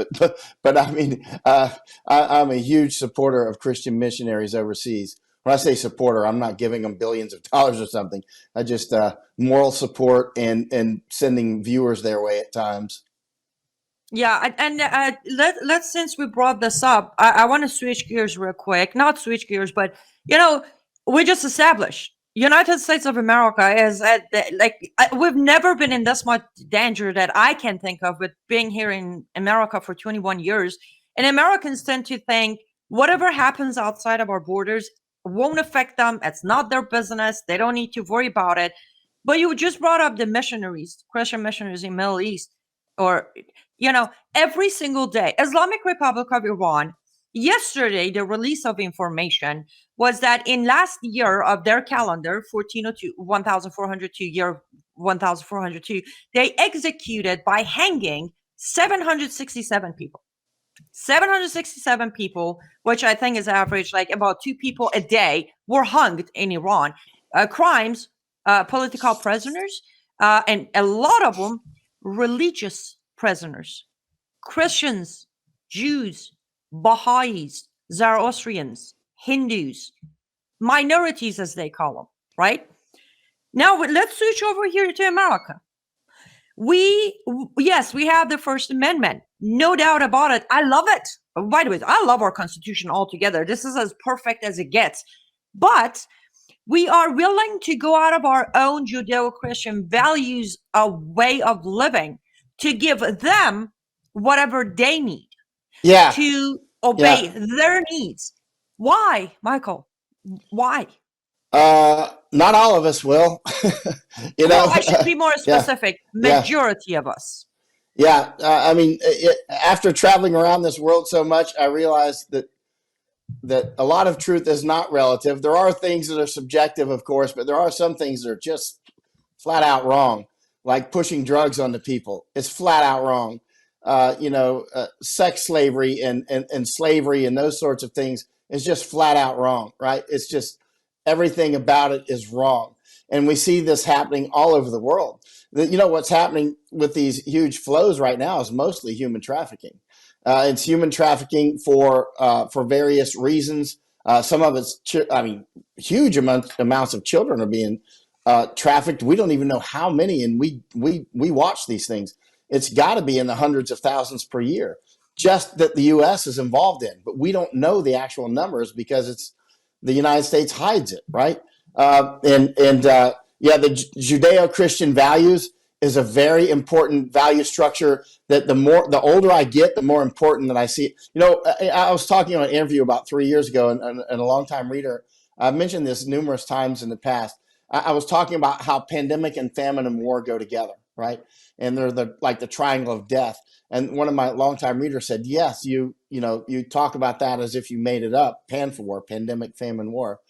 but I mean, I'm a huge supporter of Christian missionaries overseas. When I say supporter, I'm not giving them billions of dollars or something. I just moral support and sending viewers their way at times. Yeah, and let's since we brought this up, I want to switch gears real quick. Not switch gears, but we just established United States of America is we've never been in this much danger that I can think of with being here in America for 21 years. And Americans tend to think whatever happens outside of our borders won't affect them. It's not their business. They don't need to worry about it. But you just brought up the missionaries, Christian missionaries in Middle East, or every single day. Islamic Republic of Iran, yesterday, the release of information was that in last year of their calendar, 1402, year 1402, they executed by hanging 767 people. 767 people, which I think is average, like about 2 people a day, were hung in Iran. Crimes, political prisoners, and a lot of them religious prisoners, Christians, Jews, Baha'is, Zoroastrians, Hindus, minorities as they call them, right? Now let's switch over here to America. Yes, we have the First Amendment, no doubt about it. I love it. By the way, I love our Constitution altogether. This is as perfect as it gets. But we are willing to go out of our own Judeo-Christian values, a way of living, to give them whatever they need, to obey their needs. Why, Michael? Why? Not all of us will. Well, I should be more specific. Majority of us. Yeah, I mean, after traveling around this world so much, I realized that a lot of truth is not relative. There are things that are subjective, of course, but there are some things that are just flat out wrong, like pushing drugs onto people. It's flat out wrong. Sex slavery and slavery and those sorts of things is just flat out wrong, right? It's just everything about it is wrong. And we see this happening all over the world. What's happening with these huge flows right now is mostly human trafficking. It's human trafficking for various reasons. Some of it's, huge amounts of children are being trafficked. We don't even know how many, and we watch these things. It's got to be in the hundreds of thousands per year, just that the U.S. is involved in. But we don't know the actual numbers because the United States hides it, right? The Judeo-Christian values is a very important value structure that the older I get, the more important that I see. I was talking on an interview about 3 years ago, and a longtime reader, I've mentioned this numerous times in the past. I was talking about how pandemic and famine and war go together, right? And they're the triangle of death. And one of my longtime readers said, yes, you talk about that as if you made it up, war, pandemic, famine, war.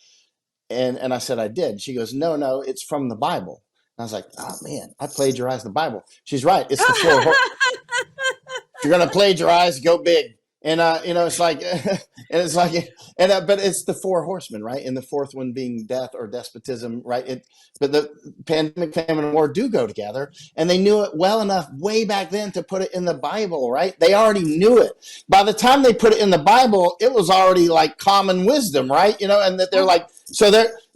And I said, I did. She goes, no, it's from the Bible. And I was like, oh man, I plagiarized the Bible. She's right. It's the four. If you're going to plagiarize, go big. And, it's like, but it's the 4 horsemen, right? And the fourth one being death or despotism, right? But the pandemic, famine, and war do go together. And they knew it well enough way back then to put it in the Bible, right? They already knew it. By the time they put it in the Bible, it was already like common wisdom, right? And that they're like,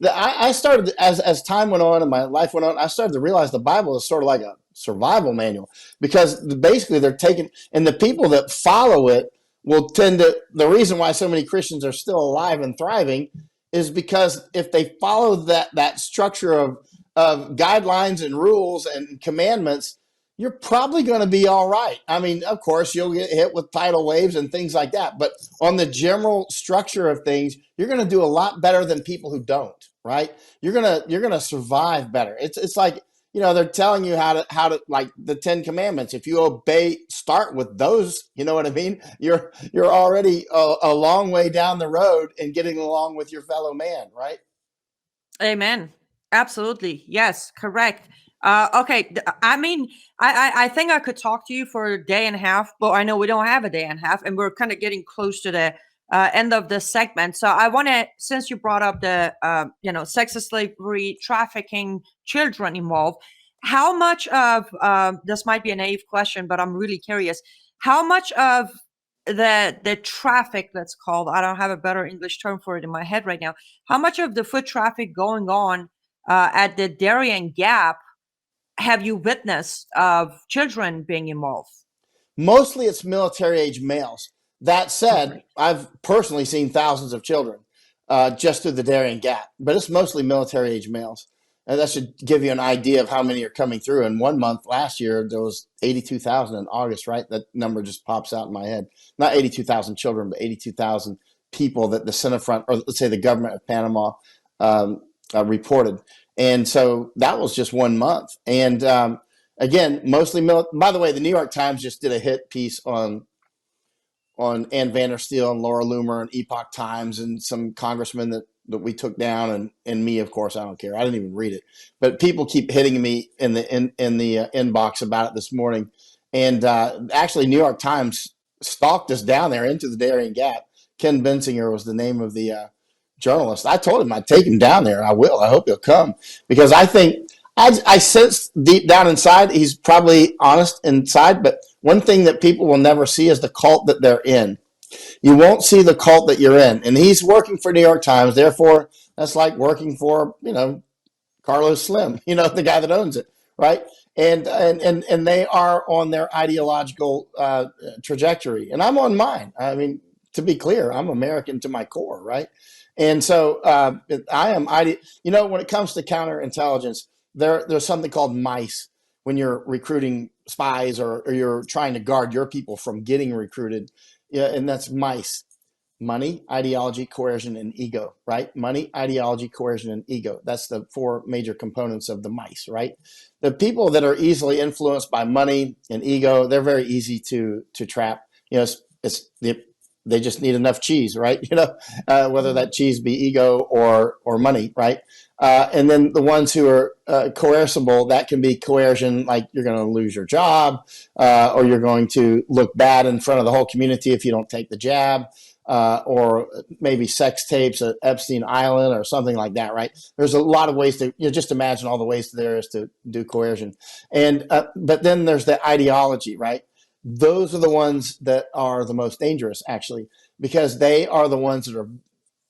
I started, as time went on and my life went on, I started to realize the Bible is sort of like a survival manual, because basically they're taking, and the people that follow it will tend to, the reason why so many Christians are still alive and thriving is because if they follow that structure of guidelines and rules and commandments, you're probably going to be all right. I mean, of course, you'll get hit with tidal waves and things like that. But on the general structure of things, you're going to do a lot better than people who don't, right? You're gonna survive better. It's like, they're telling you how to like the 10 Commandments. If you start with those, you know what I mean? You're already a long way down the road and getting along with your fellow man, right? Amen. Absolutely. Yes, correct. Okay. I mean, I think I could talk to you for a day and a half, but I know we don't have a day and a half, and we're kind of getting close to the end of this segment. So I want to, since you brought up the, sex slavery, trafficking, children involved, how much of, this might be a naive question, but I'm really curious, how much of the traffic, let's call, I don't have a better English term for it in my head right now, how much of the foot traffic going on at the Darién Gap have you witnessed of children being involved? Mostly it's military age males. That said, I've personally seen thousands of children just through the Darién Gap, but it's mostly military age males. And that should give you an idea of how many are coming through. In 1 month last year, there was 82,000 in August, right? That number just pops out in my head. Not 82,000 children, but 82,000 people that the Senate front, or let's say the government of Panama, reported. And so that was just 1 month. And again, mostly by the way, the New York Times just did a hit piece on Ann Vandersteel and Laura Loomer and Epoch Times and some congressmen that we took down, and me, of course, I don't care. I didn't even read it, but people keep hitting me in the inbox about it this morning. And actually, New York Times stalked us down there into the Darién Gap. Ken Bensinger was the name of the journalist. I told him I'd take him down there. I will. I hope he'll come, because I think I sense deep down inside he's probably honest inside. But one thing that people will never see is the cult that they're in. You won't see the cult that you're in. And he's working for New York Times. Therefore, that's like working for, Carlos Slim, the guy that owns it, right? And they are on their ideological trajectory. And I'm on mine. I mean, to be clear, I'm American to my core, right? And so I am, when it comes to counterintelligence, there's something called mice when you're recruiting spies or you're trying to guard your people from getting recruited. Yeah, and that's mice: money, ideology, coercion, and ego, right? Money, ideology, coercion, and ego. That's the 4 major components of the mice, right? The people that are easily influenced by money and ego, they're very easy to trap. They just need enough cheese, right? Whether that cheese be ego or money, right? And then the ones who are coercible, that can be coercion, like you're going to lose your job, or you're going to look bad in front of the whole community if you don't take the jab, or maybe sex tapes at Epstein Island or something like that, right? There's a lot of ways to, just imagine all the ways there is to do coercion. And but then there's the ideology, right? Those are the ones that are the most dangerous, actually, because they are the ones that are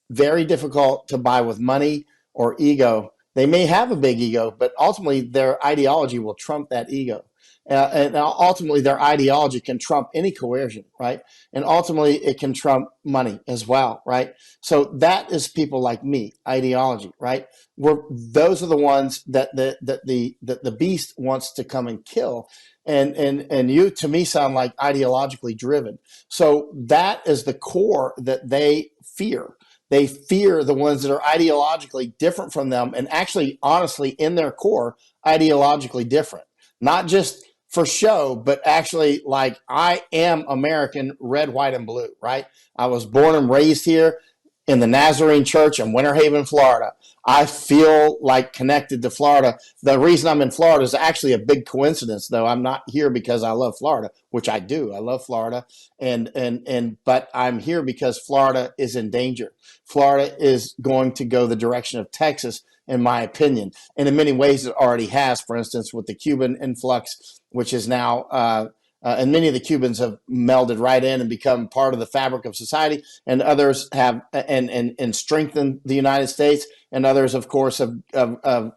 very difficult to buy with money or ego. They may have a big ego, but ultimately their ideology will trump that ego. And ultimately their ideology can trump any coercion, right? And ultimately it can trump money as well, right? So that is people like me, ideology, right? Those are the ones that the beast wants to come and kill. And you, to me, sound like ideologically driven. So that is the core that they fear. They fear the ones that are ideologically different from them, and actually, honestly, in their core, ideologically different. Not just for show, but actually, like, I am American, red, white, and blue, right? I was born and raised here in the Nazarene Church in Winter Haven, Florida. I feel like connected to Florida. The reason I'm in Florida is actually a big coincidence, though. I'm not here because I love Florida, which I do. I love Florida, but I'm here because Florida is in danger. Florida is going to go the direction of Texas, in my opinion, and in many ways it already has. For instance, with the Cuban influx, which is now and many of the Cubans have melded right in and become part of the fabric of society, and others have and strengthened the United States, and others, of course, have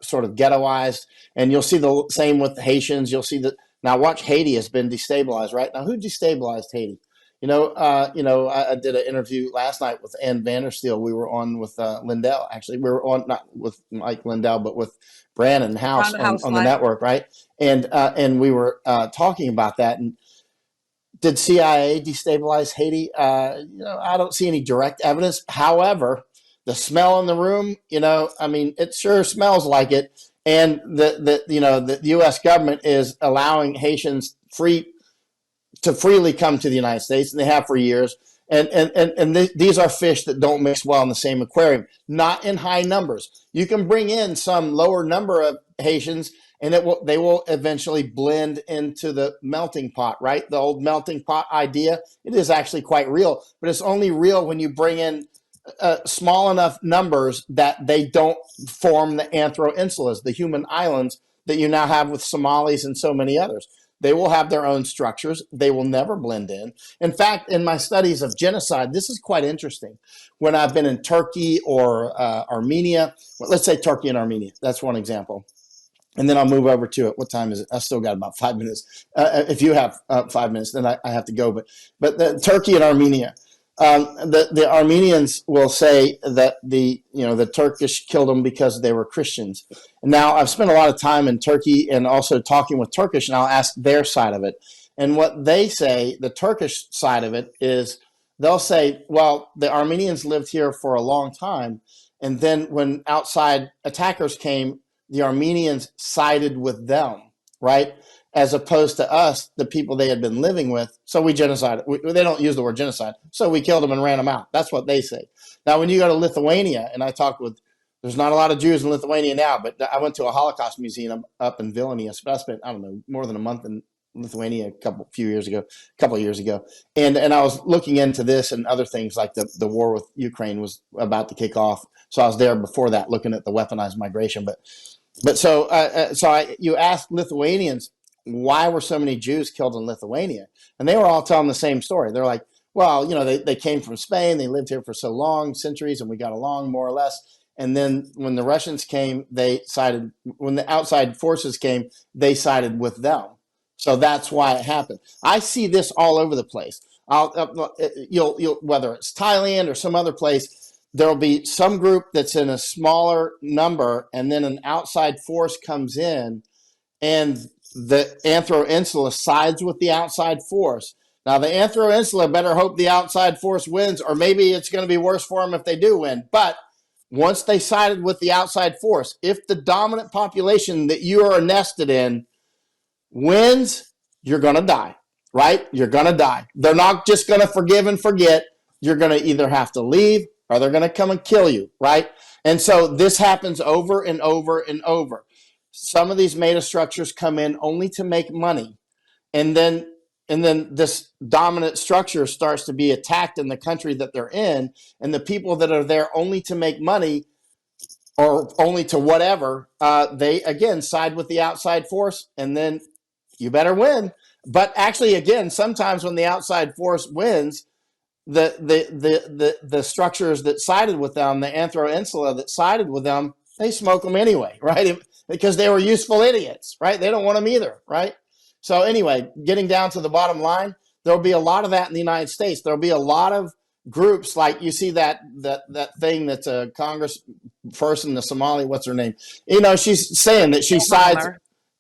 sort of ghettoized. And you'll see the same with the Haitians. You'll see that now. Watch, Haiti has been destabilized, right? Now, who destabilized Haiti? I did an interview last night with Ann Vandersteel. We were on with Lindell. Actually, we were on not with Mike Lindell, but with Brandon House on the network, right? And we were talking about that. And did CIA destabilize Haiti? I don't see any direct evidence. However, the smell in the room, it sure smells like it. And the U.S. government is allowing Haitians to freely come to the United States, and they have for years. And these are fish that don't mix well in the same aquarium, not in high numbers. You can bring in some lower number of Haitians, and they will eventually blend into the melting pot, right? The old melting pot idea, it is actually quite real, but it's only real when you bring in small enough numbers that they don't form the Anthro-insulas, the human islands that you now have with Somalis and so many others. They will have their own structures. They will never blend in. In fact, in my studies of genocide, this is quite interesting. When I've been in Turkey or Armenia, let's say Turkey and Armenia, that's one example. And then I'll move over to it. What time is it? I still got about 5 minutes. If you have 5 minutes, then I have to go. But Turkey and Armenia, the Armenians will say that the Turkish killed them because they were Christians. Now, I've spent a lot of time in Turkey and also talking with Turkish, and I'll ask their side of it. And what they say, the Turkish side of it, is they'll say, well, the Armenians lived here for a long time, and then when outside attackers came, the Armenians sided with them, right? As opposed to us, the people they had been living with. So we genocided. They don't use the word genocide. So we killed them and ran them out. That's what they say. Now, when you go to Lithuania, and I talked with, there's not a lot of Jews in Lithuania now, but I went to a Holocaust museum up in Vilnius. But I spent, more than a month in Lithuania a couple of years ago. And I was looking into this and other things, like the war with Ukraine was about to kick off. So I was there before that, looking at the weaponized migration. You ask Lithuanians, why were so many Jews killed in Lithuania? And they were all telling the same story. They're like, well, they came from Spain. They lived here for so long, centuries, and we got along more or less. And then when the Russians came, when the outside forces came, they sided with them. So that's why it happened. I see this all over the place. You'll whether it's Thailand or some other place, there'll be some group that's in a smaller number, and then an outside force comes in, and the Anthro-insula sides with the outside force. Now, the Anthro-insula better hope the outside force wins, or maybe it's going to be worse for them if they do win. But once they sided with the outside force, if the dominant population that you are nested in wins, you're going to die, right? You're going to die. They're not just going to forgive and forget. You're going to either have to leave or they're going to come and kill you, right? And so this happens over and over and over. Some of these meta structures come in only to make money, and then this dominant structure starts to be attacked in the country that they're in, and the people that are there only to make money or only to whatever, they again side with the outside force, and then you better win. But actually, again, sometimes when the outside force wins, the structures that sided with them, the Anthro-insula that sided with them, they smoke them anyway, right? Because they were useful idiots, right? They don't want them either, right? So anyway, getting down to the bottom line, there'll be a lot of that in the United States. There'll be a lot of groups, like you see that thing that's a congressperson, the Somali, what's her name? She's saying that she sides.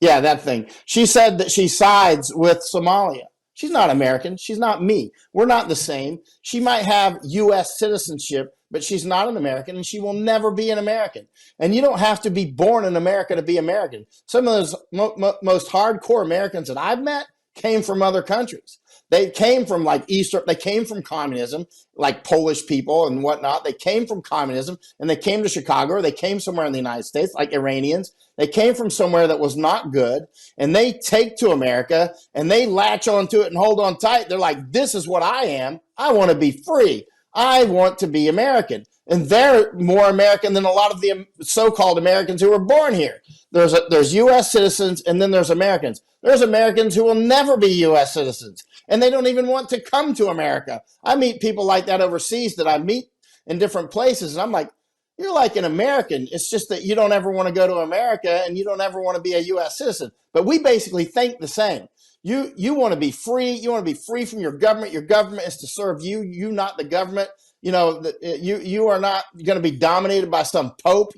Yeah, that thing. She said that she sides with Somalia. She's not American. She's not me. We're not the same. She might have U.S. citizenship, but she's not an American, and she will never be an American. And you don't have to be born in America to be American. Some of those most hardcore Americans that I've met came from other countries. They came from they came from communism, like Polish people and whatnot. They came from communism, and they came to Chicago, or they came somewhere in the United States, like Iranians. They came from somewhere that was not good, and they take to America, and they latch onto it and hold on tight. They're like, this is what I am. I want to be free. I want to be American. And they're more American than a lot of the so-called Americans who were born here. There's U.S. citizens, and then there's Americans. There's Americans who will never be U.S. citizens, and they don't even want to come to America. I meet people like that overseas that I meet in different places, and I'm like, you're like an American. It's just that you don't ever want to go to America, and you don't ever want to be a U.S. citizen. But we basically think the same. You want to be free. You want to be free from your government. Your government is to serve you. You not the government. You are not going to be dominated by some pope.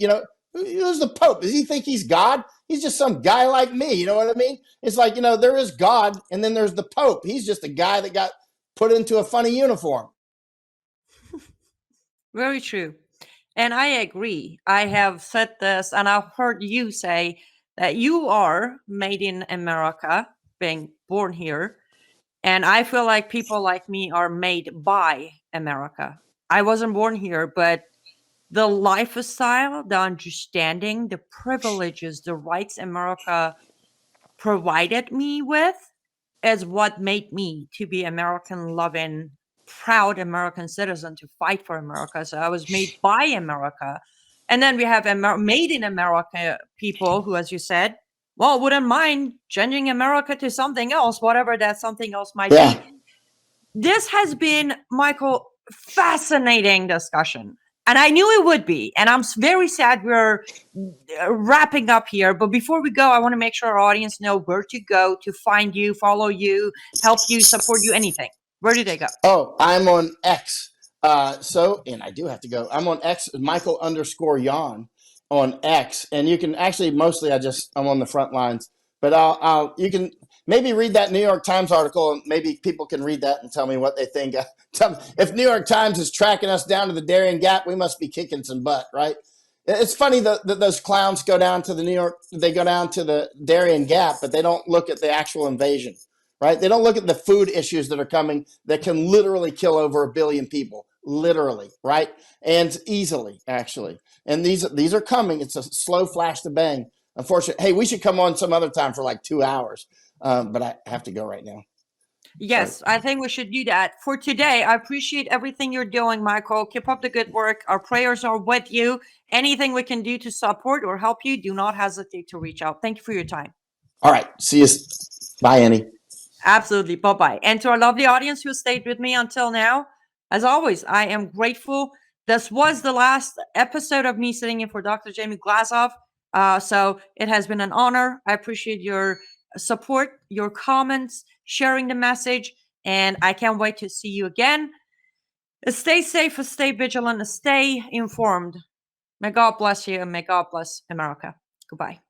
Who's the pope? Does he think he's God? He's just some guy like me. You know what I mean? It's like, there is God, and then there's the pope. He's just a guy that got put into a funny uniform. Very true. And I agree. I have said this, and I've heard you say that you are made in America, being born here. And I feel like people like me are made by America. I wasn't born here, but the lifestyle, the understanding, the privileges, the rights America provided me with is what made me to be American loving, proud American citizen to fight for America. So I was made by America. And then we have made in America people who, as you said, well, wouldn't mind changing America to something else, whatever that something else might be. This has been, Michael, fascinating discussion. And I knew it would be. And I'm very sad we're wrapping up here. But before we go, I want to make sure our audience know where to go to find you, follow you, help you, support you, anything. Where do they go? Oh, I'm on X. And I do have to go. I'm on X, Michael_Yon on X. And you can actually, mostly I'm on the front lines. But you can maybe read that New York Times article, and maybe people can read that and tell me what they think. If New York Times is tracking us down to the Darién Gap, we must be kicking some butt, right? It's funny that those clowns go down to the Darién Gap, but they don't look at the actual invasion, right? They don't look at the food issues that are coming that can literally kill over 1 billion people, literally, right? And easily, actually. And these are coming. It's a slow flash to bang. Unfortunately, hey, we should come on some other time for like 2 hours, but I have to go right now. Yes, I think we should do that. For today, I appreciate everything you're doing, Michael. Keep up the good work. Our prayers are with you. Anything we can do to support or help you, do not hesitate to reach out. Thank you for your time. All right. See you. Bye, Annie. Absolutely. Bye-bye. And to our lovely audience who stayed with me until now, as always, I am grateful. This was the last episode of me sitting in for Dr. Jamie Glazov. So it has been an honor. I appreciate your support, your comments, sharing the message, and I can't wait to see you again. Stay safe, stay vigilant, stay informed. May God bless you, and may God bless America. Goodbye.